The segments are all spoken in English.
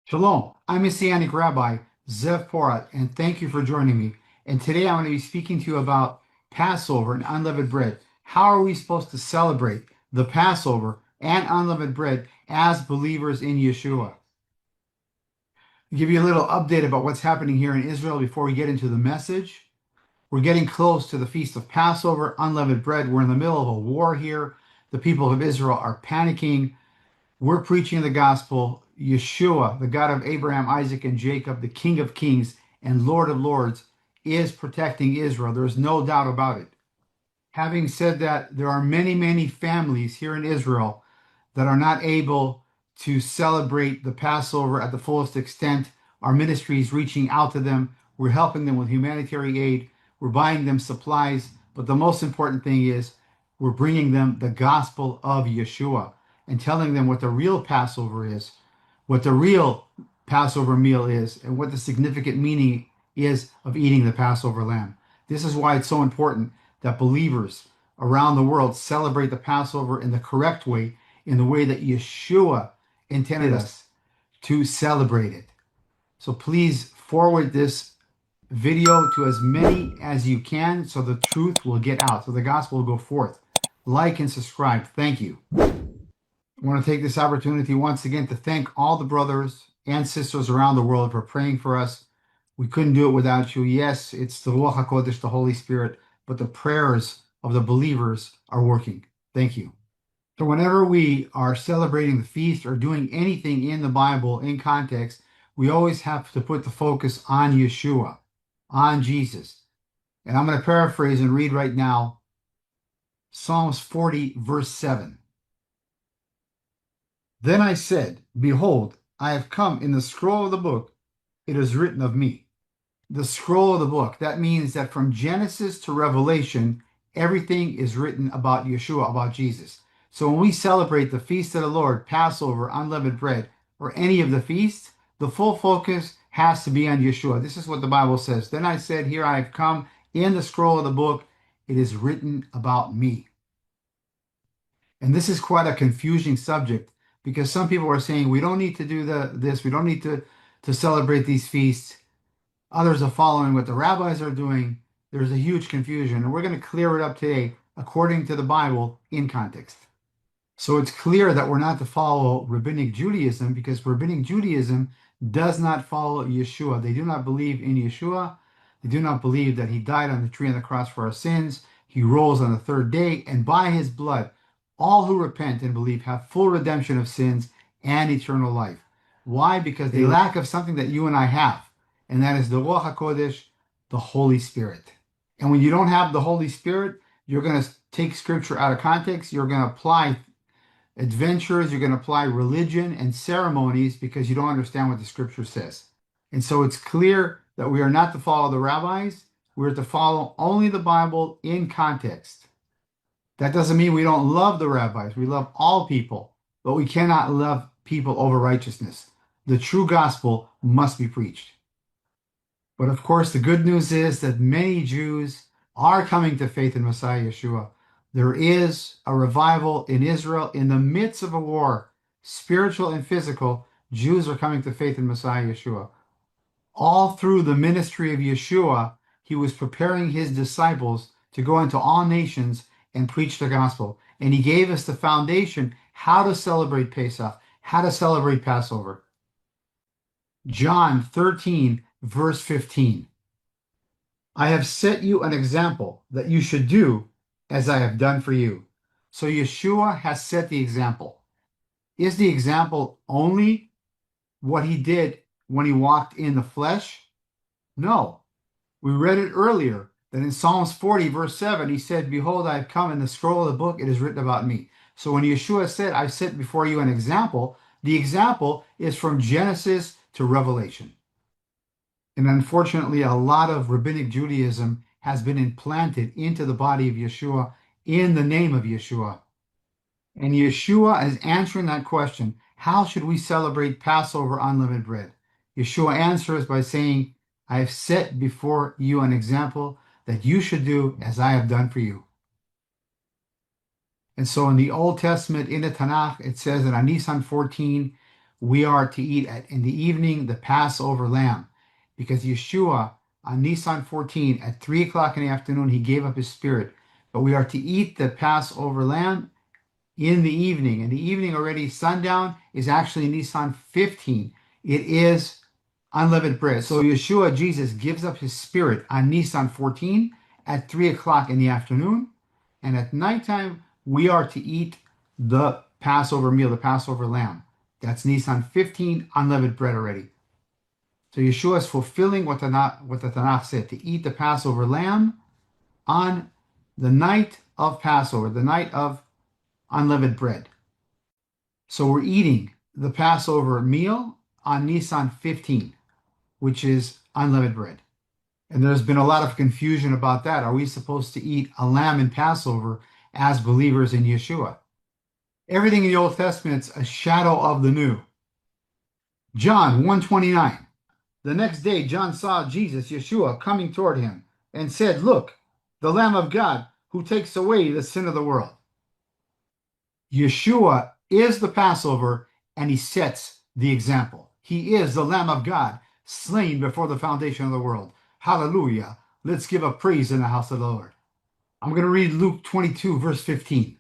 Shalom, I'm Messianic Rabbi Zev Porat, and thank you for joining me. And today I'm going to be speaking to you about Passover and unleavened bread. How are we supposed to celebrate the Passover and unleavened bread as believers in Yeshua? I'll give you a little update about what's happening here in Israel before we get into the message. We're getting close to the Feast of Passover, unleavened bread. We're in the middle of a war here. The people of Israel are panicking. We're preaching the gospel. Yeshua, the God of Abraham, Isaac, and Jacob, the King of Kings and Lord of Lords, is protecting Israel. There's no doubt about it. Having said that, there are many, many families here in Israel that are not able to celebrate the Passover at the fullest extent. Our ministry is reaching out to them. We're helping them with humanitarian aid. We're buying them supplies. But the most important thing is we're bringing them the gospel of Yeshua and telling them what the real Passover is, what the real Passover meal is, and what the significant meaning is of eating the Passover lamb. This is why it's so important that believers around the world celebrate the Passover in the correct way, in the way that Yeshua intended us to celebrate it. So please forward this video to as many as you can so the truth will get out, so the gospel will go forth. Like and subscribe. Thank you. I want to take this opportunity once again to thank all the brothers and sisters around the world for praying for us. We couldn't do it without you. Yes, it's the Ruach HaKodesh, the Holy Spirit, but the prayers of the believers are working. Thank you. So whenever we are celebrating the feast or doing anything in the Bible in context, we always have to put the focus on Yeshua, on Jesus. And I'm going to paraphrase and read right now Psalms 40, verse 7. Then I said, Behold, I have come in the scroll of the book, it is written of me. The scroll of the book, that means that from Genesis to Revelation, everything is written about Yeshua, about Jesus. So when we celebrate the feast of the Lord, Passover, unleavened bread, or any of the feasts, the full focus has to be on Yeshua. This is what the Bible says. Then I said, Here I have come in the scroll of the book, it is written about me. And this is quite a confusing subject because some people are saying we don't need to do this, we don't need to celebrate these feasts. Others are following what the rabbis are doing. There's a huge confusion, and we're going to clear it up today according to the Bible in context. So it's clear that we're not to follow Rabbinic Judaism because Rabbinic Judaism does not follow Yeshua. They do not believe in Yeshua. They do not believe that he died on the tree on the cross for our sins. He rose on the third day, and by his blood, all who repent and believe have full redemption of sins and eternal life. Why? Because they lack of something that you and I have, and that is the Ruach HaKodesh, the Holy Spirit. And when you don't have the Holy Spirit, you're going to take scripture out of context. You're going to apply adventures, you're going to apply religion and ceremonies because you don't understand what the scripture says. And so it's clear that we are not to follow the rabbis. We're to follow only the Bible in context. That doesn't mean we don't love the rabbis. We love all people, but we cannot love people over righteousness. The true gospel must be preached. But of course, the good news is that many Jews are coming to faith in Messiah Yeshua. There is a revival in Israel in the midst of a war, spiritual and physical. Jews are coming to faith in Messiah Yeshua. All through the ministry of Yeshua, he was preparing his disciples to go into all nations and preach the gospel. And he gave us the foundation how to celebrate Pesach, how to celebrate Passover. John 13, verse 15. I have set you an example that you should do as I have done for you. So Yeshua has set the example. Is the example only what he did when he walked in the flesh? No. We read it earlier that in Psalms 40, verse 7, he said, Behold, I have come in the scroll of the book, it is written about me. So when Yeshua said, I've set before you an example, the example is from Genesis to Revelation. And unfortunately, a lot of Rabbinic Judaism has been implanted into the body of Yeshua in the name of Yeshua. And Yeshua is answering that question. How should we celebrate Passover unleavened bread? Yeshua answers by saying, I have set before you an example that you should do as I have done for you. And so in the Old Testament, in the Tanakh, it says in Nisan 14, we are to eat in the evening the Passover lamb, because Yeshua on Nisan 14 at 3 o'clock in the afternoon, he gave up his spirit. But we are to eat the Passover lamb in the evening. In the evening already, sundown is actually Nisan 15. It is unleavened bread. So Yeshua, Jesus, gives up his spirit on Nisan 14 at 3 o'clock in the afternoon. And at nighttime, we are to eat the Passover meal, the Passover lamb. That's Nisan 15, unleavened bread already. So Yeshua is fulfilling what the Tanakh said, to eat the Passover lamb on the night of Passover, the night of unleavened bread. So we're eating the Passover meal on Nisan 15, which is unleavened bread. And there's been a lot of confusion about that. Are we supposed to eat a lamb in Passover as believers in Yeshua? Everything in the Old Testament is a shadow of the new. John 1:29. The next day, John saw Jesus, Yeshua, coming toward him and said, "Look, the Lamb of God who takes away the sin of the world." Yeshua is the Passover, and he sets the example. He is the Lamb of God, slain before the foundation of the world. Hallelujah. Let's give a praise in the house of the Lord. I'm going to read Luke 22, verse 15.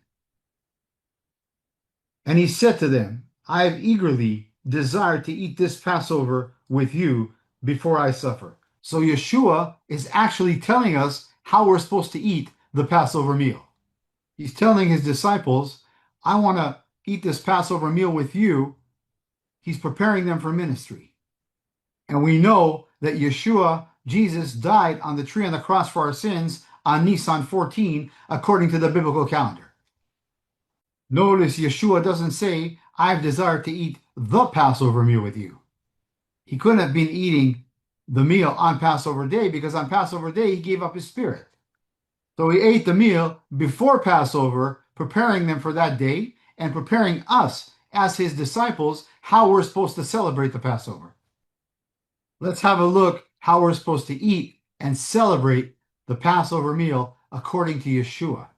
And he said to them, "I have eagerly desired to eat this Passover with you before I suffer." So Yeshua is actually telling us how we're supposed to eat the Passover meal. He's telling his disciples, I want to eat this Passover meal with you. He's preparing them for ministry. And we know that Yeshua, Jesus, died on the tree on the cross for our sins on Nisan 14, according to the biblical calendar. Notice Yeshua doesn't say, I've desired to eat the Passover meal with you. He couldn't have been eating the meal on Passover Day, because on Passover Day he gave up his spirit. So he ate the meal before Passover, preparing them for that day and preparing us as his disciples how we're supposed to celebrate the Passover. Let's have a look how we're supposed to eat and celebrate the Passover meal according to Yeshua.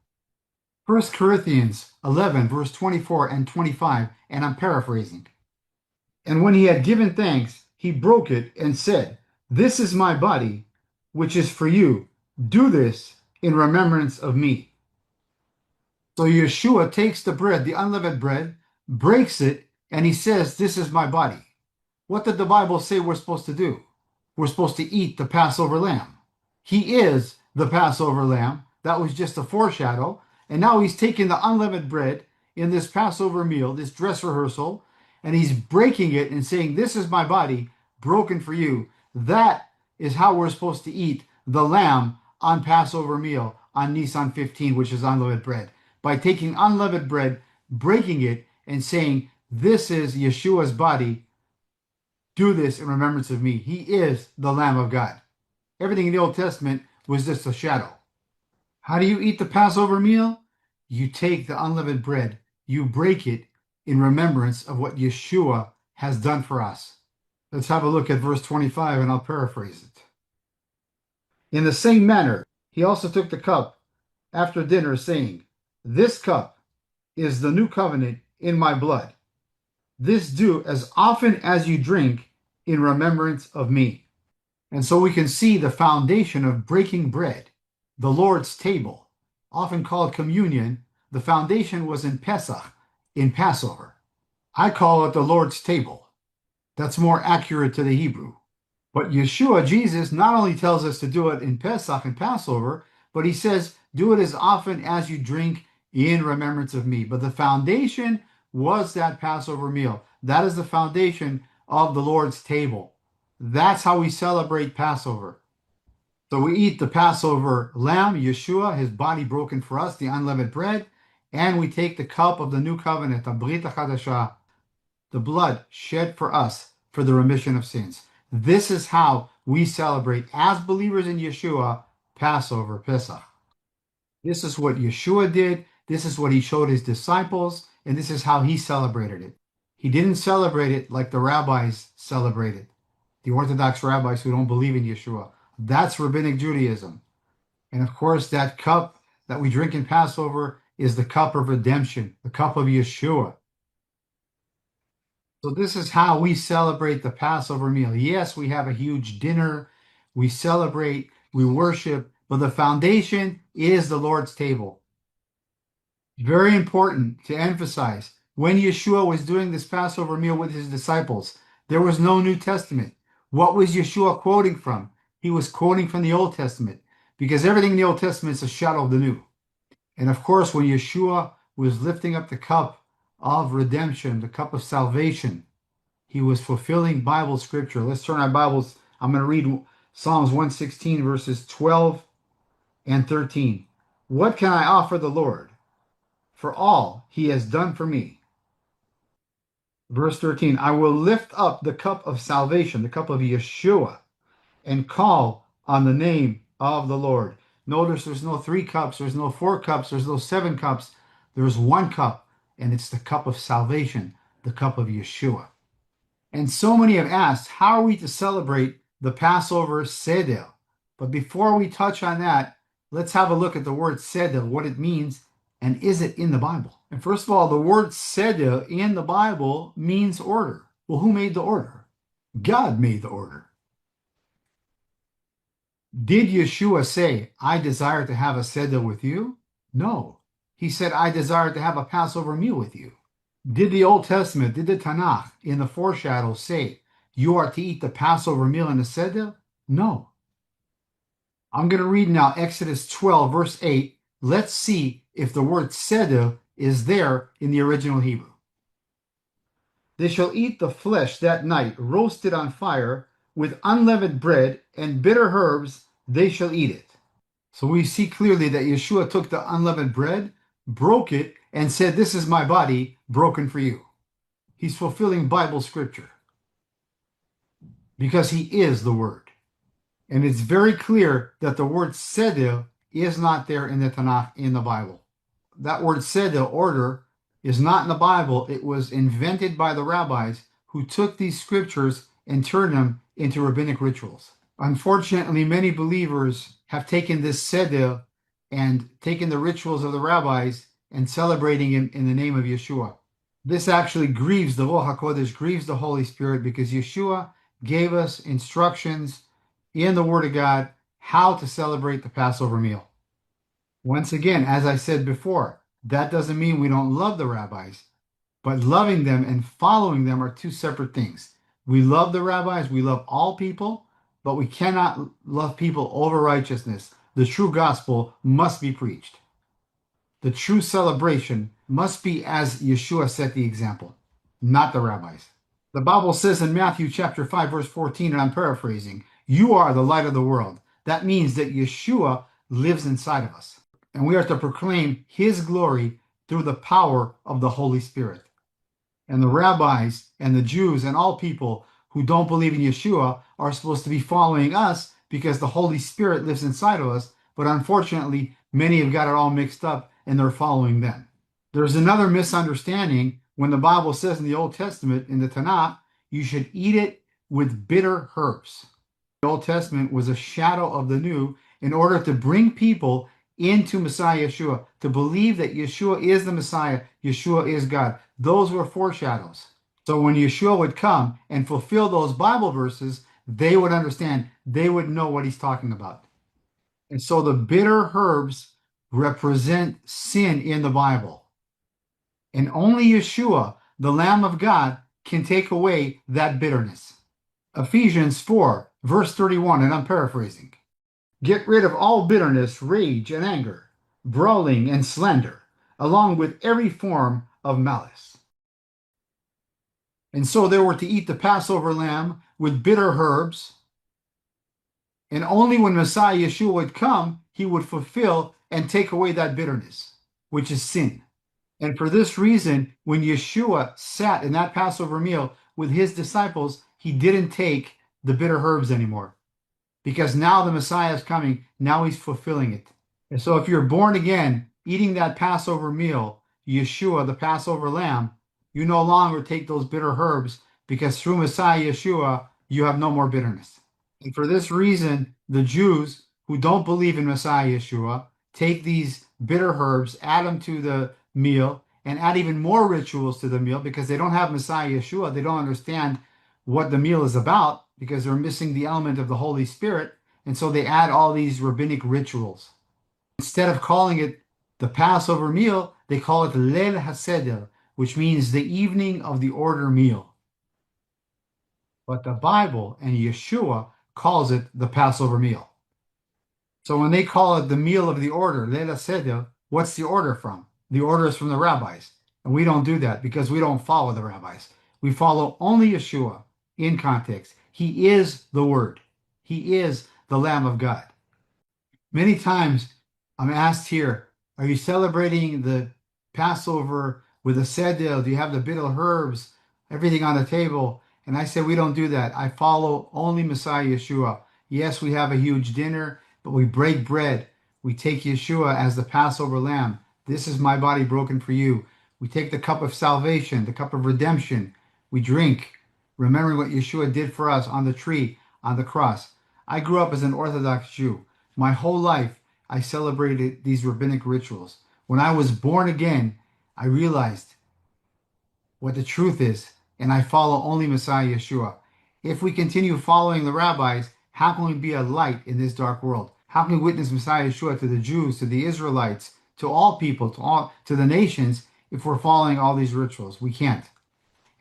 1 Corinthians 11, verse 24 and 25, and I'm paraphrasing. And when he had given thanks, he broke it and said, "This is my body, which is for you. Do this in remembrance of me." So Yeshua takes the bread, the unleavened bread, breaks it, and he says, "This is my body." What did the Bible say we're supposed to do? We're supposed to eat the Passover lamb. He is the Passover lamb. That was just a foreshadow. And now he's taking the unleavened bread in this Passover meal, this dress rehearsal, and he's breaking it and saying, "This is my body broken for you." That is how we're supposed to eat the lamb on Passover meal on Nisan 15, which is unleavened bread. By taking unleavened bread, breaking it, and saying, "This is Yeshua's body. Do this in remembrance of me." He is the Lamb of God. Everything in the Old Testament was just a shadow. How do you eat the Passover meal? You take the unleavened bread, you break it in remembrance of what Yeshua has done for us. Let's have a look at verse 25, and I'll paraphrase it. In the same manner, he also took the cup after dinner, saying, "This cup is the new covenant in my blood. This do as often as you drink in remembrance of me." And so we can see the foundation of breaking bread, the Lord's table, often called communion. The foundation was in Pesach, in Passover. I call it the Lord's table. That's more accurate to the Hebrew. But Yeshua, Jesus, not only tells us to do it in Pesach and Passover, but he says, do it as often as you drink in remembrance of me. But the foundation was that Passover meal. That is the foundation of the Lord's table. That's how we celebrate Passover. So we eat the Passover lamb, Yeshua, his body broken for us, the unleavened bread, and we take the cup of the new covenant, the Brit HaChadashah, the blood shed for us for the remission of sins. This is how we celebrate, as believers in Yeshua, Passover, Pesach. This is what Yeshua did. This is what he showed his disciples, and this is how he celebrated it. He didn't celebrate it like the rabbis celebrated, the Orthodox rabbis who don't believe in Yeshua. That's Rabbinic Judaism. And of course, that cup that we drink in Passover is the cup of redemption, the cup of Yeshua. So this is how we celebrate the Passover meal. Yes, we have a huge dinner, we celebrate, we worship, but the foundation is the Lord's table. Very important to emphasize. When Yeshua was doing this Passover meal with his disciples, there was no New Testament. What was Yeshua quoting from? He was quoting from the Old Testament because everything in the Old Testament is a shadow of the New. And of course, when Yeshua was lifting up the cup of redemption, the cup of salvation, he was fulfilling Bible scripture. Let's turn our Bibles. I'm going to read Psalms 116, verses 12 and 13. What can I offer the Lord for all he has done for me? Verse 13, I will lift up the cup of salvation, the cup of Yeshua, and call on the name of the Lord. Notice there's no 3 cups, there's no 4 cups, there's no 7 cups. There's 1 cup, and it's the cup of salvation, the cup of Yeshua. And so many have asked, how are we to celebrate the Passover Seder? But before we touch on that, let's have a look at the word Seder, what it means, and is it in the Bible? And first of all, the word Seder in the Bible means order. Well, who made the order? God made the order. Did Yeshua say, I desire to have a Seder with you? No. He said, I desire to have a Passover meal with you. Did the Old Testament, did the Tanakh in the foreshadow say you are to eat the Passover meal in the Seder? No. I'm going to read now Exodus 12, verse 8. Let's see if the word Seder is there in the original Hebrew. They shall eat the flesh that night, roasted on fire, with unleavened bread and bitter herbs, they shall eat it. So we see clearly that Yeshua took the unleavened bread, broke it, and said, this is my body broken for you. He's fulfilling Bible scripture because he is the word. And it's very clear that the word seder is not there in the Tanakh, in the Bible. That word seder, order, is not in the Bible. It was invented by the rabbis who took these scriptures and turned them into rabbinic rituals. Unfortunately, many believers have taken this seder and taken the rituals of the rabbis and celebrating it in the name of Yeshua. This actually grieves the Ruach HaKodesh, grieves the Holy Spirit, because Yeshua gave us instructions in the Word of God how to celebrate the Passover meal. Once again, as I said before, that doesn't mean we don't love the rabbis, but loving them and following them are 2 separate things. We love the rabbis, we love all people, but we cannot love people over righteousness. The true gospel must be preached. The true celebration must be as Yeshua set the example, not the rabbis. The Bible says in Matthew chapter 5, verse 14, and I'm paraphrasing, you are the light of the world. That means that Yeshua lives inside of us. And we are to proclaim his glory through the power of the Holy Spirit. And the rabbis and the Jews and all people who don't believe in Yeshua are supposed to be following us because the Holy Spirit lives inside of us. But unfortunately, many have got it all mixed up and they're following them. There's another misunderstanding when the Bible says in the Old Testament, in the Tanakh, you should eat it with bitter herbs. The Old Testament was a shadow of the New in order to bring people into Messiah Yeshua, to believe that Yeshua is the Messiah, Yeshua is God. Those were foreshadows. So when Yeshua would come and fulfill those Bible verses, they would understand, they would know what he's talking about. And so the bitter herbs represent sin in the Bible. And only Yeshua, the Lamb of God, can take away that bitterness. Ephesians 4, verse 31, and I'm paraphrasing. Get rid of all bitterness, rage, and anger, brawling and slander, along with every form of malice. And so they were to eat the Passover lamb with bitter herbs, and only when Messiah Yeshua would come, he would fulfill and take away that bitterness, which is sin. And for this reason, when Yeshua sat in that Passover meal with his disciples, he didn't take the bitter herbs anymore. Because now the Messiah is coming, now he's fulfilling it. And so if you're born again, eating that Passover meal, Yeshua, the Passover lamb, you no longer take those bitter herbs because through Messiah Yeshua, you have no more bitterness. And for this reason, the Jews who don't believe in Messiah Yeshua take these bitter herbs, add them to the meal, and add even more rituals to the meal because they don't have Messiah Yeshua. They don't understand what the meal is about because they're missing the element of the Holy Spirit. And so they add all these rabbinic rituals. Instead of calling it the Passover meal, they call it Leil HaSeder, which means the evening of the order meal. But the Bible and Yeshua calls it the Passover meal. So when they call it the meal of the order, Leil HaSeder, what's the order from? The order is from the rabbis. And we don't do that because we don't follow the rabbis. We follow only Yeshua in context. He is the Word. He is the Lamb of God. Many times I'm asked here, are you celebrating the Passover with a seder? Do you have the bittul herbs, everything on the table? And I say we don't do that. I follow only Messiah Yeshua. Yes, we have a huge dinner, but we break bread. We take Yeshua as the Passover lamb. This is my body broken for you. We take the cup of salvation, the cup of redemption. We drink, remembering what Yeshua did for us on the tree, on the cross. I grew up as an Orthodox Jew. My whole life, I celebrated these rabbinic rituals. When I was born again, I realized what the truth is, and I follow only Messiah Yeshua. If we continue following the rabbis, how can we be a light in this dark world? How can we witness Messiah Yeshua to the Jews, to the Israelites, to all people, to the nations, if we're following all these rituals? We can't.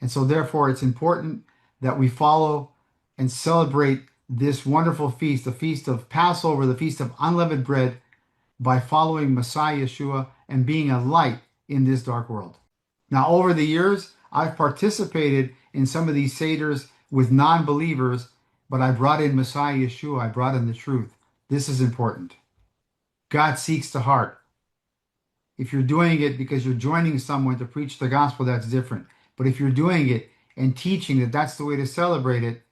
And so therefore, it's important that we follow and celebrate this wonderful feast, the feast of Passover, the feast of unleavened bread, by following Messiah Yeshua and being a light in this dark world. Now, over the years, I've participated in some of these seders with non-believers, but I brought in Messiah Yeshua. I brought in the truth. This is important. God seeks the heart. If you're doing it because you're joining someone to preach the gospel, that's different. But if you're doing it and teaching that that's the way to celebrate it,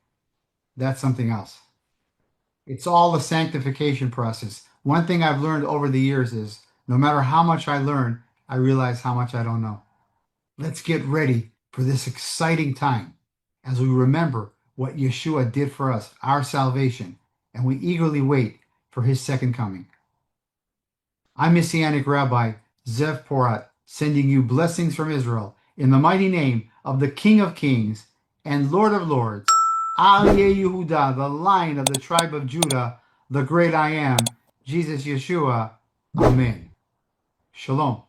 that's something else. It's all a sanctification process. One thing I've learned over the years is no matter how much I learn, I realize how much I don't know. Let's get ready for this exciting time as we remember what Yeshua did for us, our salvation, and we eagerly wait for his second coming. I'm Messianic Rabbi Zev Porat, sending you blessings from Israel in the mighty name of the King of Kings and Lord of Lords, Aryeh Yehuda, the Lion of the tribe of Judah, the great I am, Jesus Yeshua. Amen. Shalom.